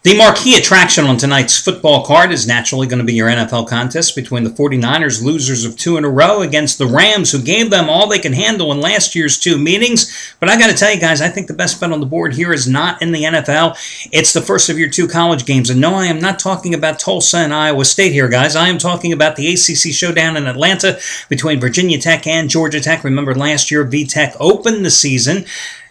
The marquee attraction on tonight's football card is naturally going to be your NFL contest between the 49ers, losers of 2 in a row, against the Rams, who gave them all they can handle in last year's 2 meetings. But I got to tell you guys, I think the best bet on the board here is not in the NFL. It's the first of your 2 college games. And no, I am not talking about Tulsa and Iowa State here, guys. I am talking about the ACC showdown in Atlanta between Virginia Tech and Georgia Tech. Remember, last year, VTech opened the season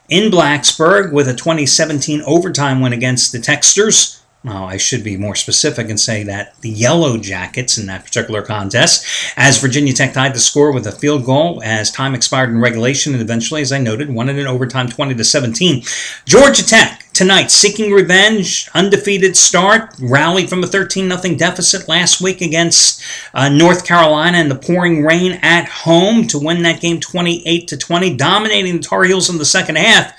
in Blacksburg with a 2017 overtime win against the Techsters. Oh, I should be more specific and say that the Yellow Jackets in that particular contest, as Virginia Tech tied the score with a field goal as time expired in regulation and eventually, as I noted, won it in overtime 20-17. Georgia Tech tonight seeking revenge, undefeated start, rallied from a 13-0 deficit last week against North Carolina in the pouring rain at home to win that game 28-20, dominating the Tar Heels in the second half.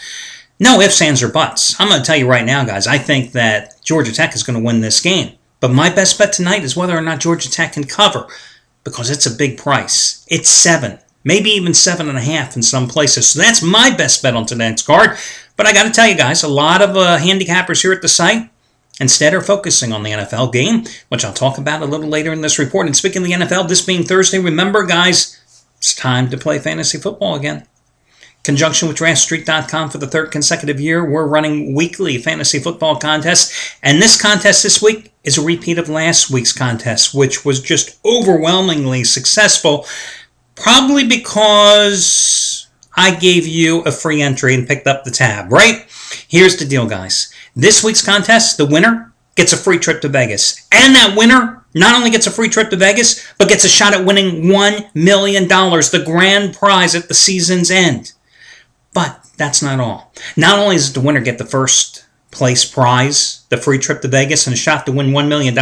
No ifs, ands, or buts. I'm going to tell you right now, guys, I think that Georgia Tech is going to win this game. But my best bet tonight is whether or not Georgia Tech can cover, because it's a big price. It's 7, maybe even 7.5 in some places. So that's my best bet on tonight's card. But I got to tell you guys, a lot of handicappers here at the site instead are focusing on the NFL game, which I'll talk about a little later in this report. And speaking of the NFL, this being Thursday, remember, guys, it's time to play fantasy football again. Conjunction with DraftStreet.com for the 3rd consecutive year, we're running weekly fantasy football contests. And this contest this week is a repeat of last week's contest, which was just overwhelmingly successful, probably because I gave you a free entry and picked up the tab, right? Here's the deal, guys. This week's contest, the winner gets a free trip to Vegas. And that winner not only gets a free trip to Vegas, but gets a shot at winning $1 million, the grand prize at the season's end. But that's not all. Not only does the winner get the first place prize, the free trip to Vegas, and a shot to win $1 million,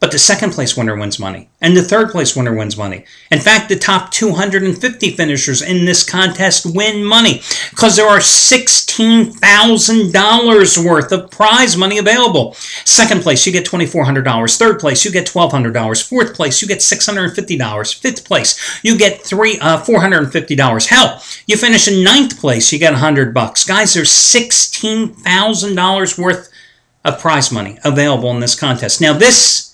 but the second place winner wins money. And the third place winner wins money. In fact, the top 250 finishers in this contest win money, because there are $16,000 worth of prize money available. Second place, you get $2,400. Third place, you get $1,200. Fourth place, you get $650. Fifth place, you get $450. Hell, you finish in 9th place, you get $100. Guys, there's $16,000 worth of prize money available in this contest. Now, this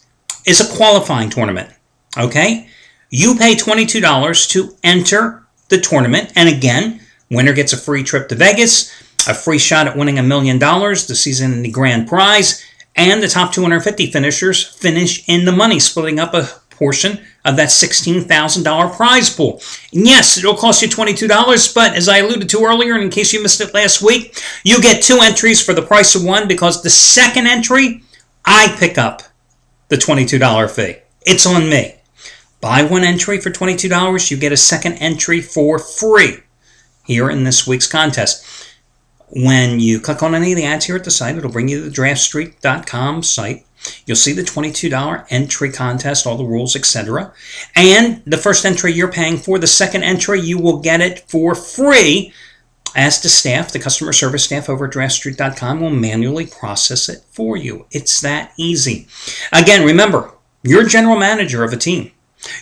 is a qualifying tournament, okay? You pay $22 to enter the tournament, and again, winner gets a free trip to Vegas, a free shot at winning $1 million, the season and the grand prize, and the top 250 finishers finish in the money, splitting up a portion of that $16,000 prize pool. And yes, it'll cost you $22, but as I alluded to earlier, and in case you missed it last week, you get 2 entries for the price of 1, because the second entry, I pick up the $22 fee. It's on me. Buy 1 entry for $22, you get a second entry for free here in this week's contest. When you click on any of the ads here at the site, it'll bring you to the DraftStreet.com site. You'll see the $22 entry contest, all the rules, etc. And the first entry you're paying for, the second entry, you will get it for free, as the staff, the customer service staff over at DraftStreet.com will manually process it for you. It's that easy. Again, remember, you're general manager of a team.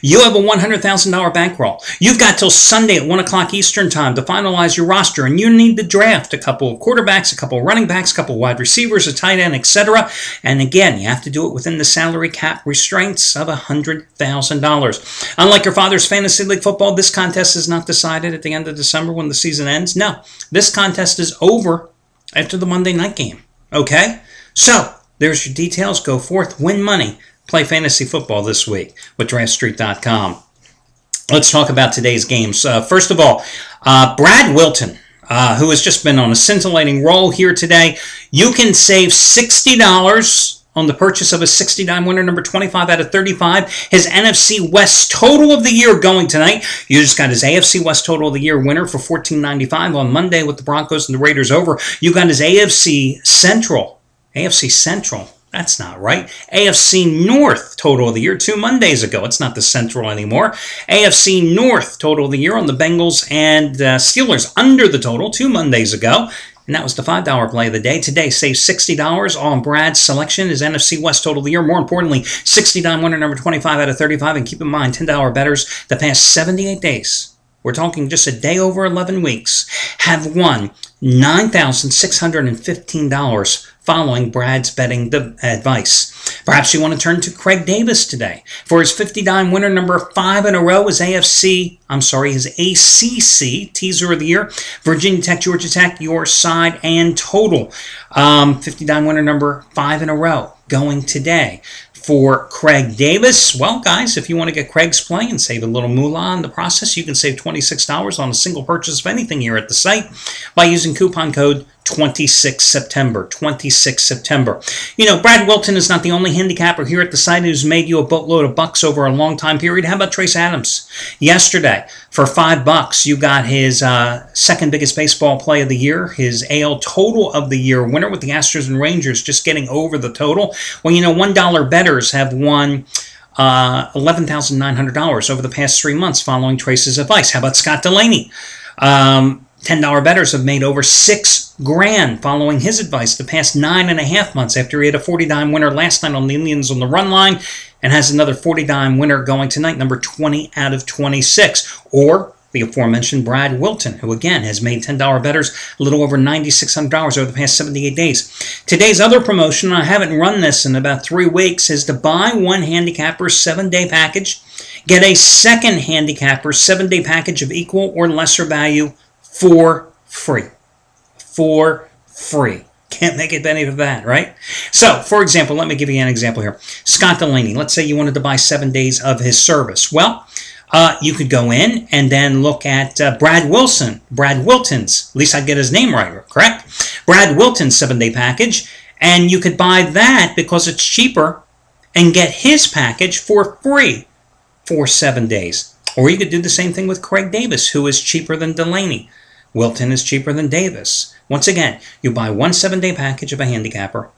You have a $100,000 bankroll. You've got till Sunday at 1 o'clock Eastern Time to finalize your roster, and you need to draft a couple of quarterbacks, a couple of running backs, a couple of wide receivers, a tight end, etc. And again, you have to do it within the salary cap restraints of $100,000. Unlike your father's fantasy league football, this contest is not decided at the end of December when the season ends. No, this contest is over after the Monday night game. Okay? So, there's your details. Go forth, win money. Play fantasy football this week with DraftStreet.com. Let's talk about today's games. First of all, Brad Wilton, who has just been on a scintillating roll here today. You can save $60 on the purchase of a 60-dime winner, number 25 out of 35. His NFC West total of the year going tonight. You just got his AFC West total of the year winner for $14.95 on Monday with the Broncos and the Raiders over. You got his AFC Central. That's not right. AFC North total of the year 2 Mondays ago. It's not the Central anymore. AFC North total of the year on the Bengals and Steelers under the total 2 Mondays ago. And that was the $5 play of the day. Today, save $60 on Brad's selection, his NFC West total of the year. More importantly, 60-dime winner number 25 out of 35. And keep in mind, $10 bettors the past 78 days. We're talking just a day over 11 weeks, have won $9,615 following Brad's betting advice. Perhaps you want to turn to Craig Davis today for his 50-dime winner number 5 in a row, his ACC teaser of the year. Virginia Tech, Georgia Tech, your side and total. 50-dime winner number 5 in a row going today. For Craig Davis, well, guys, if you want to get Craig's play and save a little moolah in the process, you can save $26 on a single purchase of anything here at the site by using coupon code 26 September. 26 September. You know, Brad Wilton is not the only handicapper here at the site who's made you a boatload of bucks over a long time period. How about Trace Adams? Yesterday, for $5, you got his second biggest baseball play of the year, his AL total of the year winner with the Astros and Rangers just getting over the total. Well, you know, $1 bettors have won $11,900 over the past 3 months following Trace's advice. How about Scott Delaney? $10 bettors have made over $6 grand following his advice the past 9.5 months after he had a 40-dime winner last night on the Indians on the run line and has another 40-dime winner going tonight, number 20 out of 26. Or the aforementioned Brad Wilton, who again has made $10 bettors a little over $9,600 over the past 78 days. Today's other promotion, I haven't run this in about 3 weeks, is to buy one handicapper 7-day package, get a second handicapper 7-day package of equal or lesser value for free. For free. Can't make it better than that, right? So, for example, let me give you an example here. Scott Delaney, let's say you wanted to buy 7 days of his service. Well, you could go in and then look at Brad Wilton's, at least I'd get his name right, correct? Brad Wilton's 7-day package, and you could buy that because it's cheaper and get his package for free for 7 days. Or you could do the same thing with Craig Davis, who is cheaper than Delaney. Wilton is cheaper than Davis. Once again, you buy one 7-day package of a handicapper,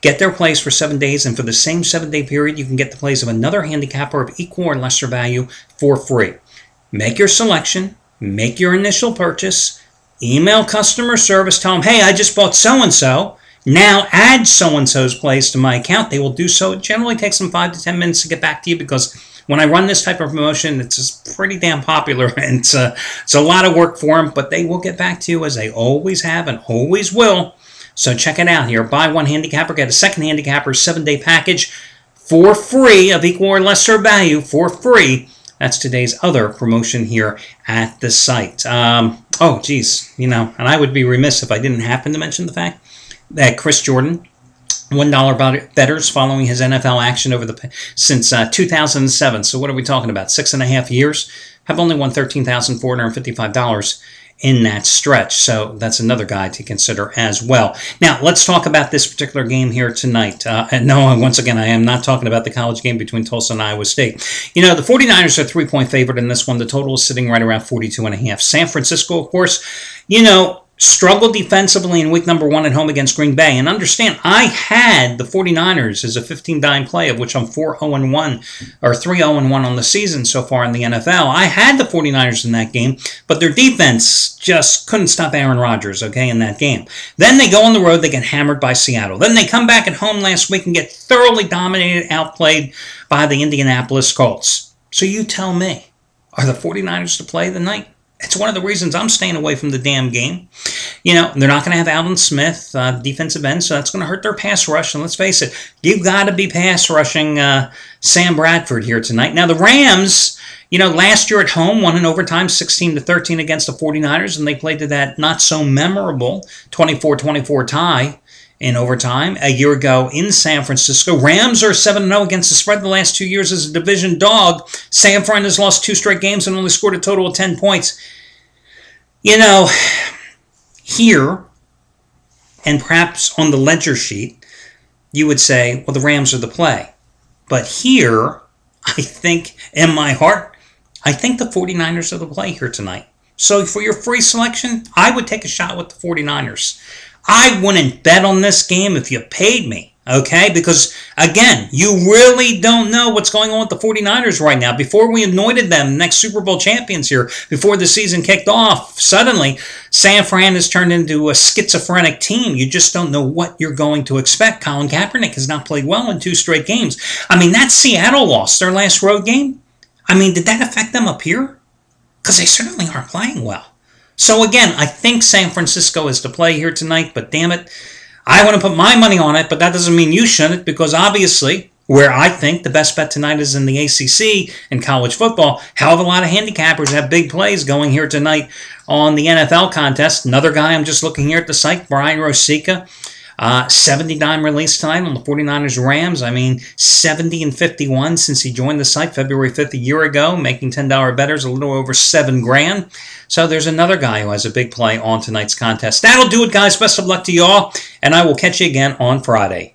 get their plays for 7 days, and for the same 7-day period, you can get the plays of another handicapper of equal or lesser value for free. Make your selection, make your initial purchase, email customer service, tell them, hey, I just bought so-and-so. Now add so-and-so's plays to my account. They will do so. It generally takes them 5 to 10 minutes to get back to you because when I run this type of promotion, it's just pretty damn popular, and it's a lot of work for them, but they will get back to you as they always have and always will. So check it out here. Buy one handicapper, get a second handicapper 7-day package for free of equal or lesser value for free. That's today's other promotion here at the site. Oh, geez, you know, and I would be remiss if I didn't happen to mention the fact that Chris Jordan, $1 bettors following his NFL action since 2007. So what are we talking about? 6.5 years? Have only won $13,455 in that stretch. So that's another guy to consider as well. Now, let's talk about this particular game here tonight. And no, once again, I am not talking about the college game between Tulsa and Iowa State. You know, the 49ers are 3-point favorite in this one. The total is sitting right around 42.5. San Francisco, of course, you know, struggled defensively in week number 1 at home against Green Bay. And understand, I had the 49ers as a 15-dime play, of which I'm 4-0-1 or 3-0-1 on the season so far in the NFL. I had the 49ers in that game, but their defense just couldn't stop Aaron Rodgers, okay, in that game. Then they go on the road, they get hammered by Seattle. Then they come back at home last week and get thoroughly dominated, outplayed by the Indianapolis Colts. So you tell me, are the 49ers to play the night? It's one of the reasons I'm staying away from the damn game. You know, they're not going to have Alden Smith, defensive end, so that's going to hurt their pass rush. And let's face it, you've got to be pass rushing Sam Bradford here tonight. Now, the Rams, you know, last year at home won in overtime 16-13 against the 49ers, and they played to that not-so-memorable 24-24 tie in overtime a year ago in San Francisco. Rams are 7-0 against the spread the last 2 years as a division dog. San Fran has lost 2 straight games and only scored a total of 10 points. You know, here, and perhaps on the ledger sheet, you would say, well, the Rams are the play. But here, I think, in my heart, I think the 49ers are the play here tonight. So for your free selection, I would take a shot with the 49ers. I wouldn't bet on this game if you paid me, okay? Because, again, you really don't know what's going on with the 49ers right now. Before we anointed them next Super Bowl champions here, before the season kicked off, suddenly San Fran has turned into a schizophrenic team. You just don't know what you're going to expect. Colin Kaepernick has not played well in 2 straight games. I mean, that Seattle loss, their last road game, I mean, did that affect them up here? Because they certainly aren't playing well. So again, I think San Francisco is to play here tonight, but damn it, I want to put my money on it, but that doesn't mean you shouldn't, because obviously, where I think the best bet tonight is in the ACC in college football. Hell of a lot of handicappers have big plays going here tonight on the NFL contest. Another guy, I'm just looking here at the site, Brian Rosica. 70-dime release tonight on the 49ers Rams. I mean, 70-51 since he joined the site February 5th a year ago, making $10 bettors a little over $7,000. So there's another guy who has a big play on tonight's contest. That'll do it, guys. Best of luck to you all, and I will catch you again on Friday.